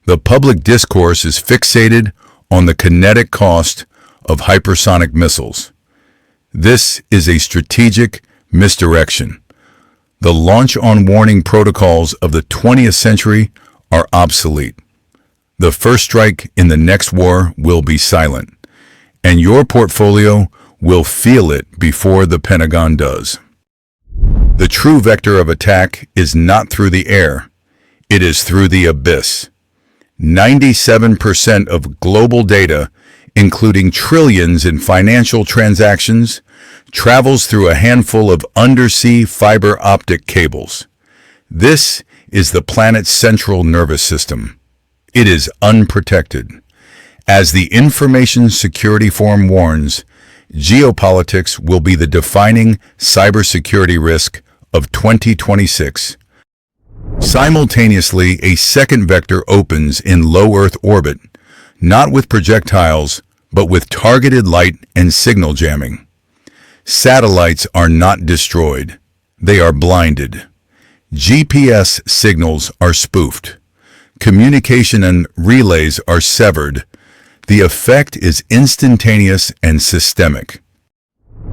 The public discourse is fixated on the kinetic cost of hypersonic missiles. This is a strategic misdirection. The launch-on-warning protocols of the 20th century are obsolete. The first strike in the next war will be silent, and your portfolio will feel it before the Pentagon does. The true vector of attack is not through the air, it is through the abyss. 97% of global data, including trillions in financial transactions, travels through a handful of undersea fiber optic cables. This is the planet's central nervous system. It is unprotected. As the Information Security Forum warns, geopolitics will be the defining cybersecurity risk of 2026. Simultaneously, a second vector opens in low Earth orbit, not with projectiles, but with targeted light and signal jamming. Satellites are not destroyed, they are blinded. GPS signals are spoofed. Communication and relays are severed. The effect is instantaneous and systemic.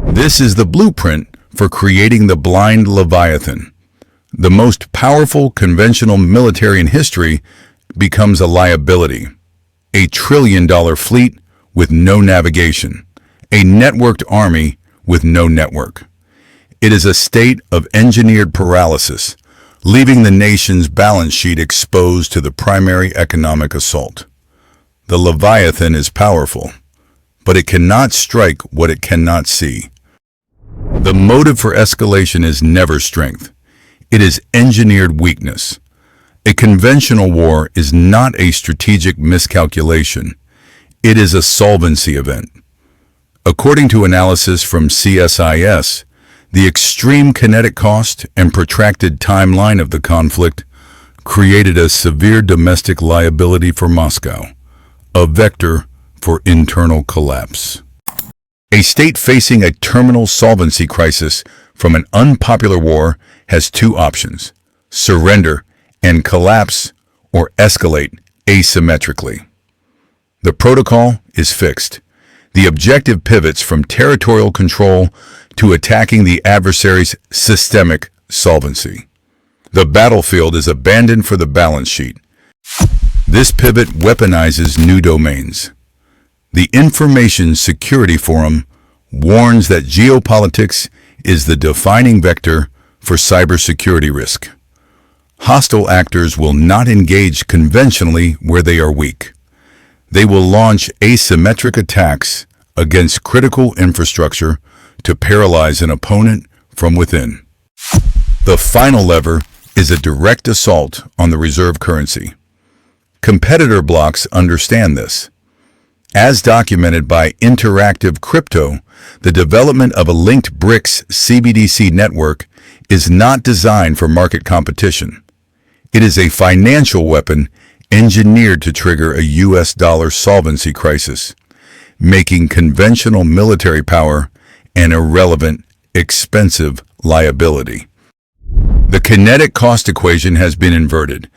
This is the blueprint for creating the blind Leviathan. The most powerful conventional military in history becomes a liability. A trillion-dollar fleet with no navigation. A networked army with no network. It is a state of engineered paralysis, leaving the nation's balance sheet exposed to the primary economic assault. The Leviathan is powerful, but it cannot strike what it cannot see. The motive for escalation is never strength. It is engineered weakness. A conventional war is not a strategic miscalculation. It is a solvency event. According to analysis from CSIS, the extreme kinetic cost and protracted timeline of the conflict created a severe domestic liability for Moscow, a vector for internal collapse. A state facing a terminal solvency crisis from an unpopular war has two options: surrender and collapse, or escalate asymmetrically. The protocol is fixed. The objective pivots from territorial control to attacking the adversary's systemic solvency. The battlefield is abandoned for the balance sheet. This pivot weaponizes new domains. The Information Security Forum warns that geopolitics is the defining vector for cybersecurity risk. Hostile actors will not engage conventionally where they are weak. They will launch asymmetric attacks against critical infrastructure to paralyze an opponent from within. The final lever is a direct assault on the reserve currency. Competitor blocks understand this. As documented by Interactive Crypto, the development of a linked BRICS CBDC network is not designed for market competition. It is a financial weapon engineered to trigger a US dollar solvency crisis, making conventional military power an irrelevant, expensive liability. The kinetic cost equation has been inverted.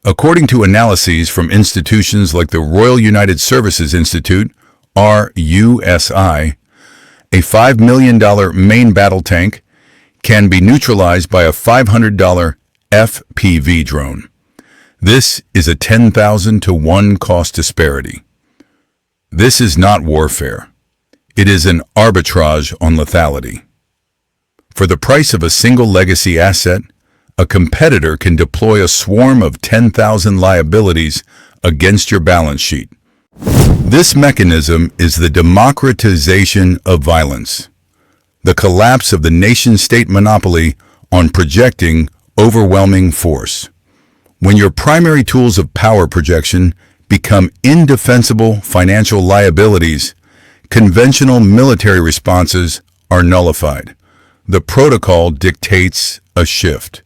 According to analyses from institutions like the Royal United Services Institute, RUSI, a $5 million main battle tank can be neutralized by a $500 FPV drone. This is a 10,000 to 1 cost disparity. This is not warfare. It is an arbitrage on lethality. For the price of a single legacy asset, a competitor can deploy a swarm of 10,000 liabilities against your balance sheet. This mechanism is the democratization of violence, the collapse of the nation-state monopoly on projecting overwhelming force. When your primary tools of power projection become indefensible financial liabilities, conventional military responses are nullified. The protocol dictates a shift.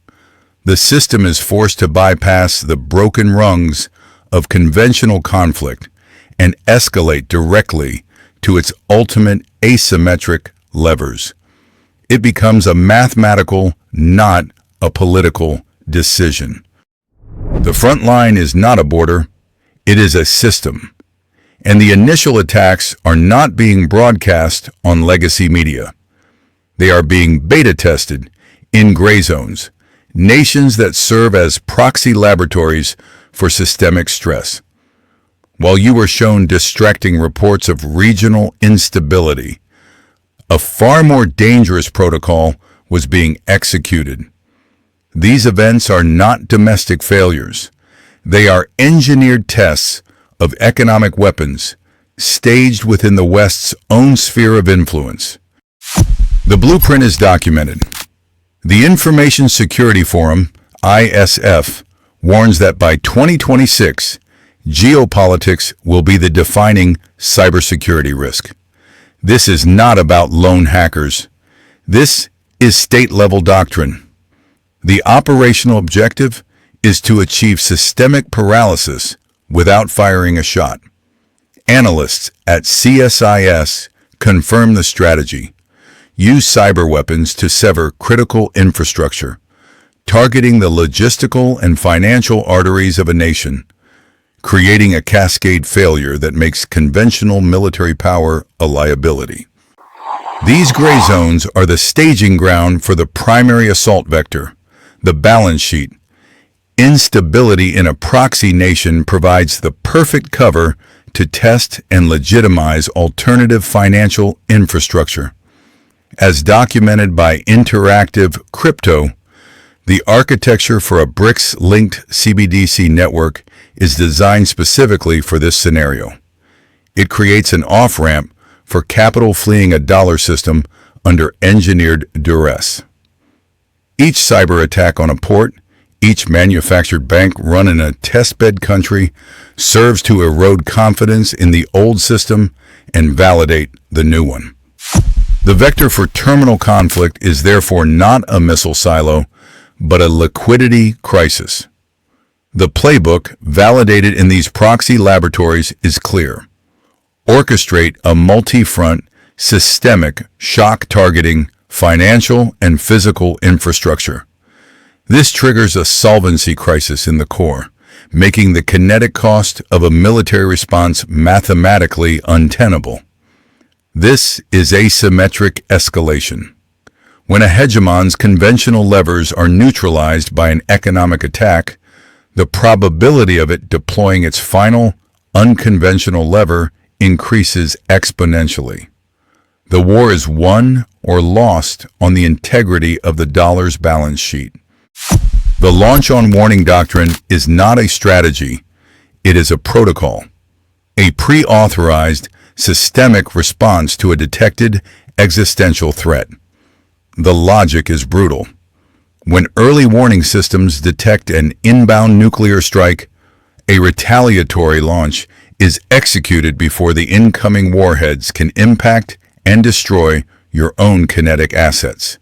The system is forced to bypass the broken rungs of conventional conflict and escalate directly to its ultimate asymmetric levers. It becomes a mathematical, not a political decision. The front line is not a border, It is a system, and the initial attacks are not being broadcast on legacy media. They are being beta tested in gray zones, nations that serve as proxy laboratories for systemic stress. While you were shown distracting reports of regional instability, a far more dangerous protocol was being executed. These events are not domestic failures. They are engineered tests of economic weapons staged within the West's own sphere of influence. The blueprint is documented. The Information Security Forum, ISF, warns that by 2026, geopolitics will be the defining cybersecurity risk. This is not about lone hackers. This is state-level doctrine. The operational objective is to achieve systemic paralysis without firing a shot. Analysts at CSIS confirm the strategy. Use cyber weapons to sever critical infrastructure, targeting the logistical and financial arteries of a nation, creating a cascade failure that makes conventional military power a liability. These gray zones are the staging ground for the primary assault vector, the balance sheet. Instability in a proxy nation provides the perfect cover to test and legitimize alternative financial infrastructure. As documented by Interactive Crypto, the architecture for a BRICS-linked CBDC network is designed specifically for this scenario. It creates an off-ramp for capital fleeing a dollar system under engineered duress. Each cyber attack on a port, each manufactured bank run in a testbed country serves to erode confidence in the old system and validate the new one. The vector for terminal conflict is therefore not a missile silo, but a liquidity crisis. The playbook, validated in these proxy laboratories, is clear. Orchestrate a multi-front, systemic, shock-targeting, financial and physical infrastructure. This triggers a solvency crisis in the core, making the kinetic cost of a military response mathematically untenable. This is asymmetric escalation. When a hegemon's conventional levers are neutralized by an economic attack, the probability of it deploying its final, unconventional lever increases exponentially. The war is won or lost on the integrity of the dollar's balance sheet. The launch on warning doctrine is not a strategy, it is a protocol, a pre-authorized, systemic response to a detected existential threat. The logic is brutal. When early warning systems detect an inbound nuclear strike, a retaliatory launch is executed before the incoming warheads can impact and destroy your own kinetic assets.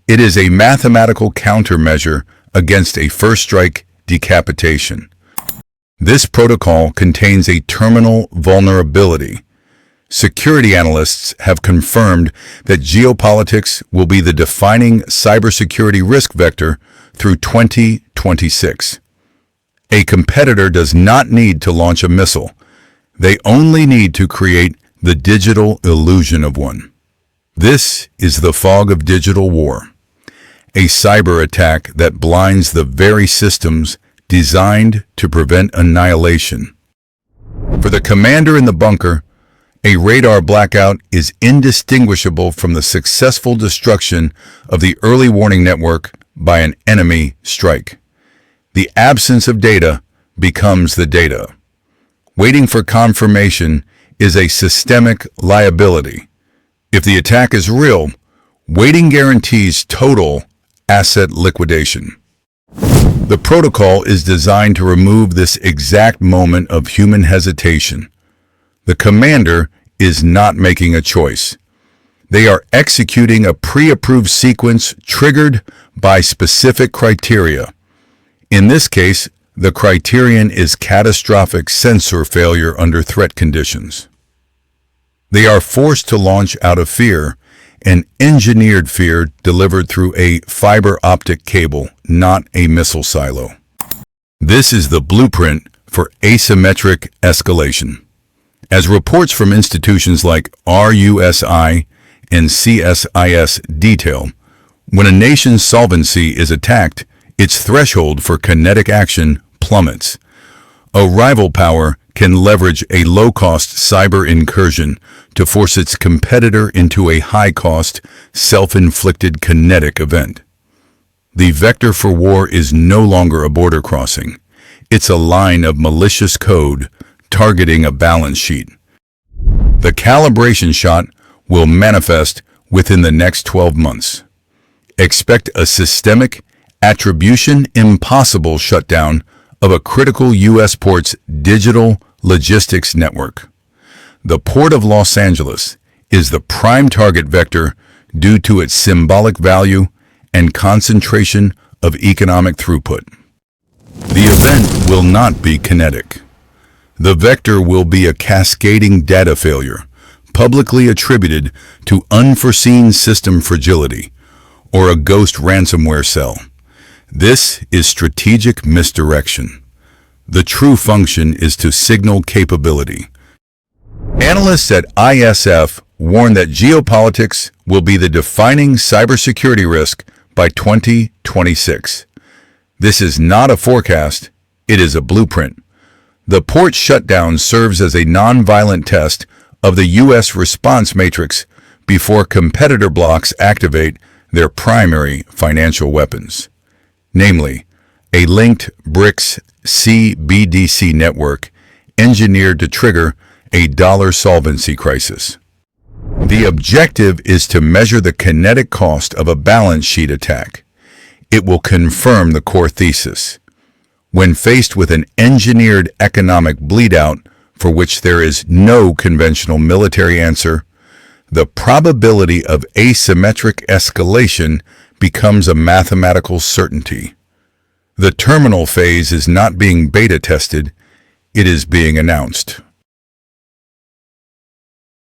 It is a mathematical countermeasure against a first strike decapitation. This protocol contains a terminal vulnerability. Security analysts have confirmed that geopolitics will be the defining cybersecurity risk vector through 2026. A competitor does not need to launch a missile. They only need to create the digital illusion of one. This is the fog of digital war, a cyber attack that blinds the very systems designed to prevent annihilation. For the commander in the bunker, a radar blackout is indistinguishable from the successful destruction of the early warning network by an enemy strike. The absence of data becomes the data. Waiting for confirmation is a systemic liability. If the attack is real, waiting guarantees total asset liquidation. The protocol is designed to remove this exact moment of human hesitation. The commander is not making a choice. They are executing a pre-approved sequence triggered by specific criteria. In this case, the criterion is catastrophic sensor failure under threat conditions. They are forced to launch out of fear, an engineered fear delivered through a fiber optic cable, not a missile silo. This is the blueprint for asymmetric escalation. As reports from institutions like RUSI and CSIS detail, when a nation's solvency is attacked, its threshold for kinetic action plummets. A rival power can leverage a low-cost cyber incursion to force its competitor into a high-cost, self-inflicted kinetic event. The vector for war is no longer a border crossing. It's a line of malicious code targeting a balance sheet. The calibration shot will manifest within the next 12 months. Expect a systemic, attribution impossible shutdown of a critical U.S. port's digital logistics network. The Port of Los Angeles is the prime target vector due to its symbolic value and concentration of economic throughput. The event will not be kinetic. The vector will be a cascading data failure, publicly attributed to unforeseen system fragility, or a ghost ransomware cell. This is strategic misdirection. The true function is to signal capability. Analysts at ISF warn that geopolitics will be the defining cybersecurity risk by 2026. This is not a forecast, it is a blueprint. The port shutdown serves as a non-violent test of the U.S. response matrix before competitor blocs activate their primary financial weapons, namely a linked BRICS CBDC network engineered to trigger a dollar solvency crisis. The objective is to measure the kinetic cost of a balance sheet attack. It will confirm the core thesis. When faced with an engineered economic bleedout for which there is no conventional military answer, the probability of asymmetric escalation becomes a mathematical certainty. The terminal phase is not being beta tested, it is being announced.